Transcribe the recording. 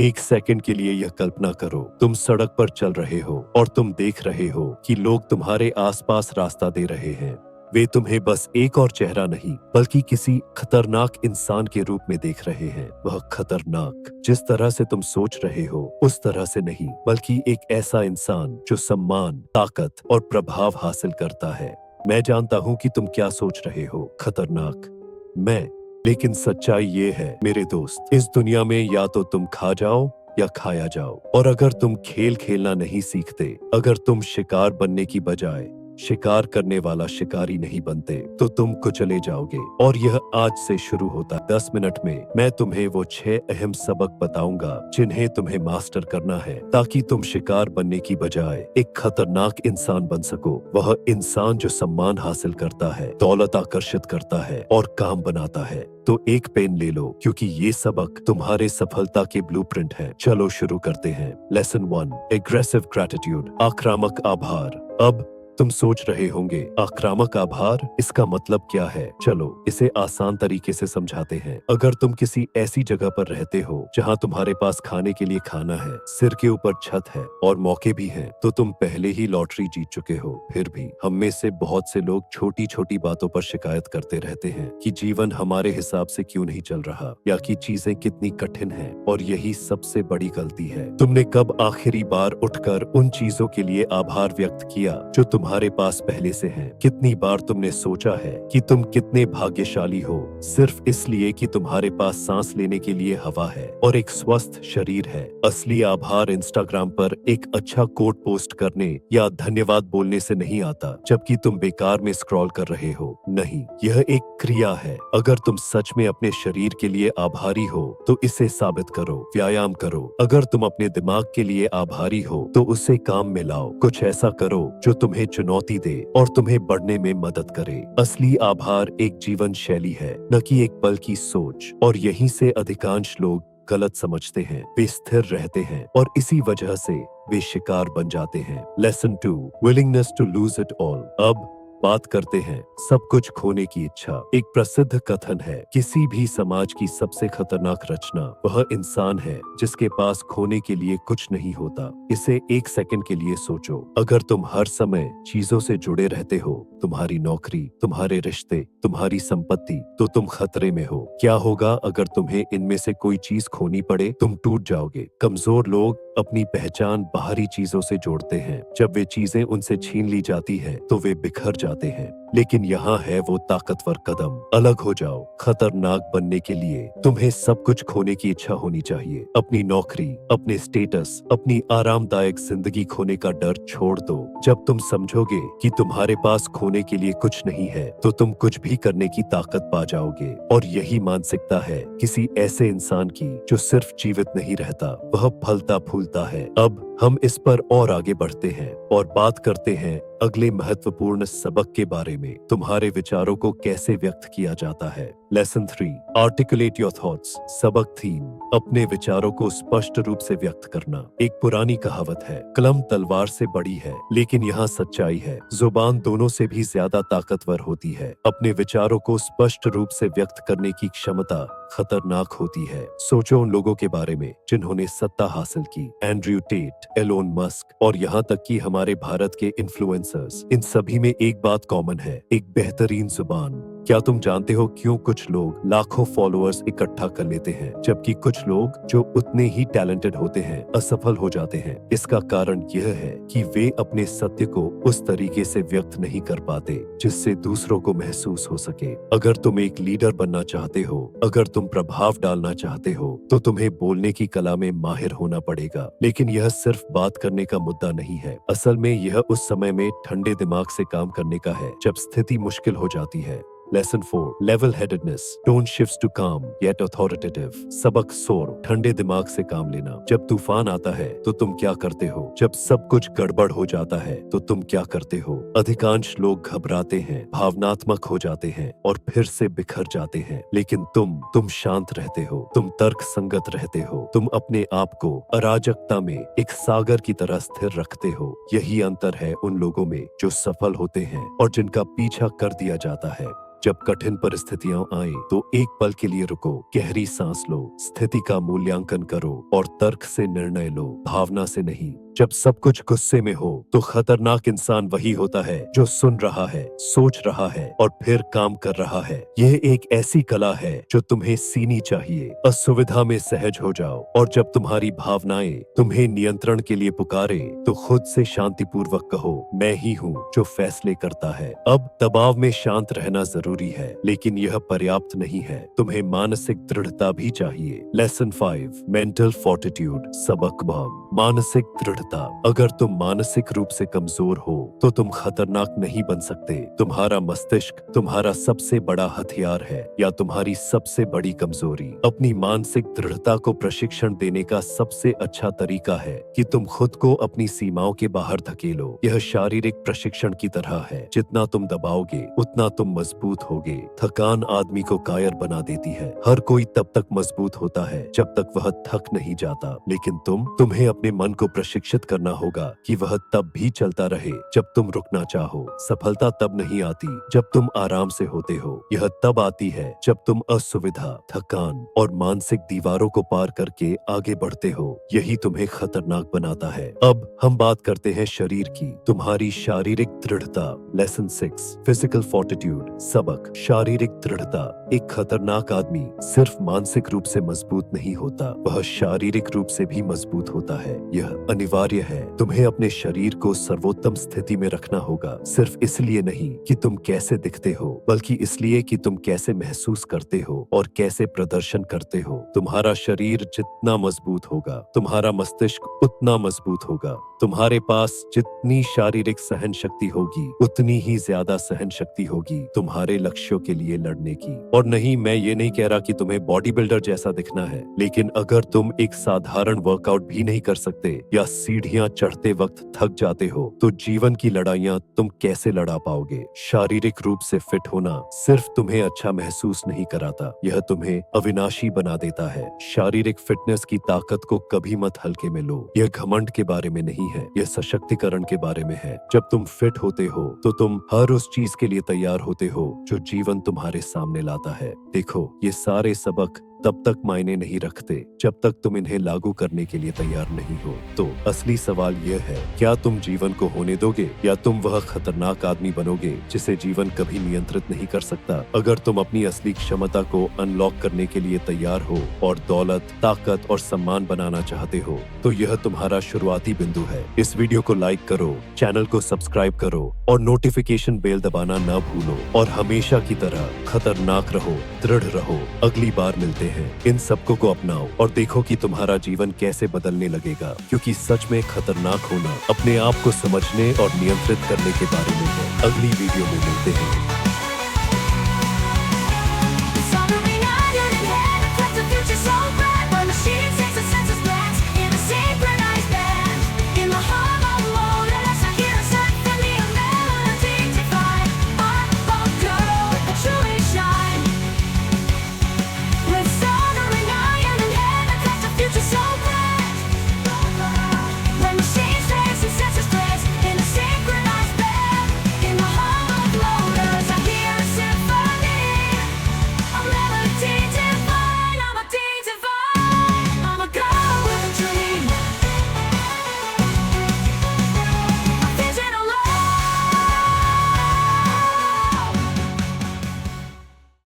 एक सेकंड के लिए यह कल्पना करो, तुम सड़क पर चल रहे हो और तुम देख रहे हो कि लोग तुम्हारे आसपास रास्ता दे रहे हैं। वे तुम्हें बस एक और चेहरा नहीं बल्कि किसी खतरनाक इंसान के रूप में देख रहे हैं। वह खतरनाक जिस तरह से तुम सोच रहे हो उस तरह से नहीं, बल्कि एक ऐसा इंसान जो सम्मान, ताकत और प्रभाव हासिल करता है। मैं जानता हूँ कि तुम क्या सोच रहे हो, खतरनाक मैं। लेकिन सच्चाई ये है मेरे दोस्त, इस दुनिया में या तो तुम खा जाओ या खाया जाओ। और अगर तुम खेल खेलना नहीं सीखते, अगर तुम शिकार बनने की बजाय शिकार करने वाला शिकारी नहीं बनते, तो तुम कुचले जाओगे। और यह आज से शुरू होता है। 10 मिनट में मैं तुम्हें वो 6 अहम सबक बताऊंगा जिन्हें तुम्हें मास्टर करना है, ताकि तुम शिकार बनने की बजाय एक खतरनाक इंसान बन सको। वह इंसान जो सम्मान हासिल करता है, दौलत आकर्षित करता है और काम बनाता है। तो एक पेन ले लो, क्योंकि ये सबक तुम्हारे सफलता के ब्लूप्रिंट है। चलो शुरू करते हैं। लेसन 1, एग्रेसिव ग्रैटिट्यूड, आक्रामक आभार। अब तुम सोच रहे होंगे, आक्रामक आभार, इसका मतलब क्या है? चलो इसे आसान तरीके से समझाते हैं। अगर तुम किसी ऐसी जगह पर रहते हो जहां तुम्हारे पास खाने के लिए खाना है, सिर के ऊपर छत है और मौके भी हैं, तो तुम पहले ही लॉटरी जीत चुके हो। फिर भी हम में से बहुत से लोग छोटी छोटी बातों पर शिकायत करते रहते हैं कि जीवन हमारे हिसाब से क्यों नहीं चल रहा, या कि चीजें कितनी कठिन हैं। और यही सबसे बड़ी गलती है। तुमने कब आखिरी बार उठकर उन चीजों के लिए आभार व्यक्त किया जो तुम्हारे पास पहले से हैं? कितनी बार तुमने सोचा है कि तुम कितने भाग्यशाली हो सिर्फ इसलिए कि तुम्हारे पास सांस लेने के लिए हवा है और एक स्वस्थ शरीर है? असली आभार इंस्टाग्राम पर एक अच्छा कोट पोस्ट करने या धन्यवाद बोलने से नहीं आता जबकि तुम बेकार में स्क्रॉल कर रहे हो। नहीं, यह एक क्रिया है। अगर तुम सच में अपने शरीर के लिए आभारी हो तो इसे साबित करो, व्यायाम करो। अगर तुम अपने दिमाग के लिए आभारी हो तो उसे काम में लाओ। कुछ ऐसा करो जो तुम्हें चुनौती दे और तुम्हें बढ़ने में मदद करे। असली आभार एक जीवन शैली है, न कि एक पल की सोच। और यहीं से अधिकांश लोग गलत समझते हैं। वे स्थिर रहते हैं और इसी वजह से वे शिकार बन जाते हैं। Lesson 2, willingness to lose it all. अब बात करते हैं सब कुछ खोने की इच्छा। एक प्रसिद्ध कथन है, किसी भी समाज की सबसे खतरनाक रचना वह इंसान है जिसके पास खोने के लिए कुछ नहीं होता। इसे एक सेकंड के लिए सोचो। अगर तुम हर समय चीजों से जुड़े रहते हो, तुम्हारी नौकरी, तुम्हारे रिश्ते, तुम्हारी संपत्ति, तो तुम खतरे में हो। क्या होगा अगर तुम्हें इनमें से कोई चीज खोनी पड़े? तुम टूट जाओगे। कमजोर लोग अपनी पहचान बाहरी चीजों से जोड़ते हैं। जब वे चीजें उनसे छीन ली जाती है तो वे बिखर जाते हैं। लेकिन यहाँ है वो ताकतवर कदम, अलग हो जाओ। खतरनाक बनने के लिए तुम्हें सब कुछ खोने की इच्छा होनी चाहिए। अपनी नौकरी, अपने स्टेटस, अपनी आरामदायक जिंदगी खोने का डर छोड़ दो। जब तुम समझोगे कि तुम्हारे पास खोने के लिए कुछ नहीं है, तो तुम कुछ भी करने की ताकत पा जाओगे। और यही मानसिकता है किसी ऐसे इंसान की जो सिर्फ जीवित नहीं रहता, वह फलता फूलता है। अब हम इस पर और आगे बढ़ते हैं और बात करते हैं अगले महत्वपूर्ण सबक के बारे में। तुम्हारे विचारों को कैसे व्यक्त किया जाता है। Lesson 3, articulate your thoughts. सबक 3, अपने विचारों को स्पष्ट रूप से व्यक्त करना। एक पुरानी कहावत है, कलम तलवार से बड़ी है, लेकिन यहाँ सच्चाई है, जुबान दोनों से भी ज्यादा ताकतवर होती है। अपने विचारों को स्पष्ट रूप से व्यक्त करने की क्षमता खतरनाक होती है। सोचो उन लोगों के बारे में जिन्होंने सत्ता हासिल की, एंड्रयू टेट, एलोन मस्क और यहाँ तक कि हमारे भारत के इन्फ्लुएंसर्स। इन सभी में एक बात कॉमन है, एक बेहतरीन जुबान। क्या तुम जानते हो क्यों कुछ लोग लाखों फॉलोअर्स इकट्ठा कर लेते हैं जबकि कुछ लोग जो उतने ही टैलेंटेड होते हैं असफल हो जाते हैं? इसका कारण यह है कि वे अपने सत्य को उस तरीके से व्यक्त नहीं कर पाते जिससे दूसरों को महसूस हो सके। अगर तुम एक लीडर बनना चाहते हो, अगर तुम प्रभाव डालना चाहते हो, तो तुम्हें बोलने की कला में माहिर होना पड़ेगा। लेकिन यह सिर्फ बात करने का मुद्दा नहीं है। असल में यह उस समय में ठंडे दिमाग से काम करने का है जब स्थिति मुश्किल हो जाती है। Lesson 4, level headedness, tone shifts to calm yet authoritative. सबक 16, ठंडे दिमाग से काम लेना। जब तूफान आता है तो तुम क्या करते हो? जब सब कुछ गड़बड़ हो जाता है तो तुम क्या करते हो? अधिकांश लोग घबराते हैं, भावनात्मक हो जाते हैं और फिर से बिखर जाते हैं। लेकिन तुम शांत रहते हो, तुम तर्क संगत रहते हो, तुम अपने आप को अराजकता में एक सागर की तरह स्थिर रखते हो। यही अंतर है उन लोगों में जो सफल होते हैं और जिनका पीछा कर दिया जाता है। जब कठिन परिस्थितियां आए तो एक पल के लिए रुको, गहरी सांस लो, स्थिति का मूल्यांकन करो और तर्क से निर्णय लो, भावना से नहीं। जब सब कुछ गुस्से में हो तो खतरनाक इंसान वही होता है जो सुन रहा है, सोच रहा है और फिर काम कर रहा है। यह एक ऐसी कला है जो तुम्हें सीनी चाहिए। असुविधा में सहज हो जाओ और जब तुम्हारी भावनाएं तुम्हें नियंत्रण के लिए पुकारे तो खुद से शांतिपूर्वक कहो, मैं ही हूँ जो फैसले करता है। अब दबाव में शांत रहना जरूरी है, लेकिन यह पर्याप्त नहीं है। तुम्हें मानसिक दृढ़ता भी चाहिए। Lesson 5, mental fortitude. सबक बम, मानसिक दृढ़ता। अगर तुम मानसिक रूप से कमजोर हो तो तुम खतरनाक नहीं बन सकते। तुम्हारा मस्तिष्क तुम्हारा सबसे बड़ा हथियार है या तुम्हारी सबसे बड़ी कमजोरी। अपनी मानसिक दृढ़ता को प्रशिक्षण देने का सबसे अच्छा तरीका है कि तुम खुद को अपनी सीमाओं के बाहर धकेलो। यह शारीरिक प्रशिक्षण की तरह है। जितना तुम दबाओगे उतना तुम मजबूत होगे। थकान आदमी को कायर बना देती है। हर कोई तब तक मजबूत होता है जब तक वह थक नहीं जाता, लेकिन तुम्हें अपने मन को प्रशिक्षित करना होगा कि वह तब भी चलता रहे जब तुम रुकना चाहो। सफलता तब नहीं आती जब तुम आराम से होते हो। यह तब आती है जब तुम असुविधा, थकान और मानसिक दीवारों को पार करके आगे बढ़ते हो। यही तुम्हें खतरनाक बनाता है। अब हम बात करते हैं शरीर की। तुम्हारी शारीरिक दृढ़ता। Lesson 6, physical fortitude. सबक, शारीरिक दृढ़ता। एक खतरनाक आदमी सिर्फ मानसिक रूप से मजबूत नहीं होता, वह शारीरिक रूप से भी मजबूत होता है। यह अनिवार्य है। तुम्हें अपने शरीर को सर्वोत्तम स्थिति में रखना होगा, सिर्फ इसलिए नहीं कि तुम कैसे दिखते हो, बल्कि इसलिए कि तुम कैसे महसूस करते हो और कैसे प्रदर्शन करते हो। तुम्हारा शरीर जितना मजबूत होगा, तुम्हारा मस्तिष्क उतना मजबूत होगा। तुम्हारे पास जितनी शारीरिक सहन शक्ति होगी, उतनी ही ज्यादा सहन शक्ति होगी तुम्हारे लक्ष्यों के लिए लड़ने की। और नहीं, मैं ये नहीं कह रहा कि तुम्हें बॉडी बिल्डर जैसा दिखना है, लेकिन अगर तुम एक साधारण वर्कआउट भी नहीं कर सकते या सीढ़ियां चढ़ते वक्त थक जाते हो तो जीवन की लड़ाइयां तुम कैसे लड़ा पाओगे? शारीरिक रूप से फिट होना सिर्फ तुम्हें अच्छा महसूस नहीं कराता, यह तुम्हें अविनाशी बना देता है। शारीरिक फिटनेस की ताकत को कभी मत हल्के में लो। यह घमंड के बारे में नहीं है, यह सशक्तिकरण के बारे में है। जब तुम फिट होते हो तो तुम हर उस चीज के लिए तैयार होते हो जो जीवन तुम्हारे सामने लाता है। देखो, ये सारे सबक तब तक मायने नहीं रखते जब तक तुम इन्हें लागू करने के लिए तैयार नहीं हो। तो असली सवाल यह है, क्या तुम जीवन को होने दोगे या तुम वह खतरनाक आदमी बनोगे जिसे जीवन कभी नियंत्रित नहीं कर सकता? अगर तुम अपनी असली क्षमता को अनलॉक करने के लिए तैयार हो और दौलत, ताकत और सम्मान बनाना चाहते हो तो यह तुम्हारा शुरुआती बिंदु है। इस वीडियो को लाइक करो, चैनल को सब्सक्राइब करो और नोटिफिकेशन बेल दबाना न भूलो। और हमेशा की तरह खतरनाक रहो, दृढ़ रहो। अगली बार मिलते हैं। इन सबको को अपनाओ और देखो कि तुम्हारा जीवन कैसे बदलने लगेगा, क्योंकि सच में खतरनाक होना अपने आप को समझने और नियंत्रित करने के बारे में है। अगली वीडियो में मिलते हैं।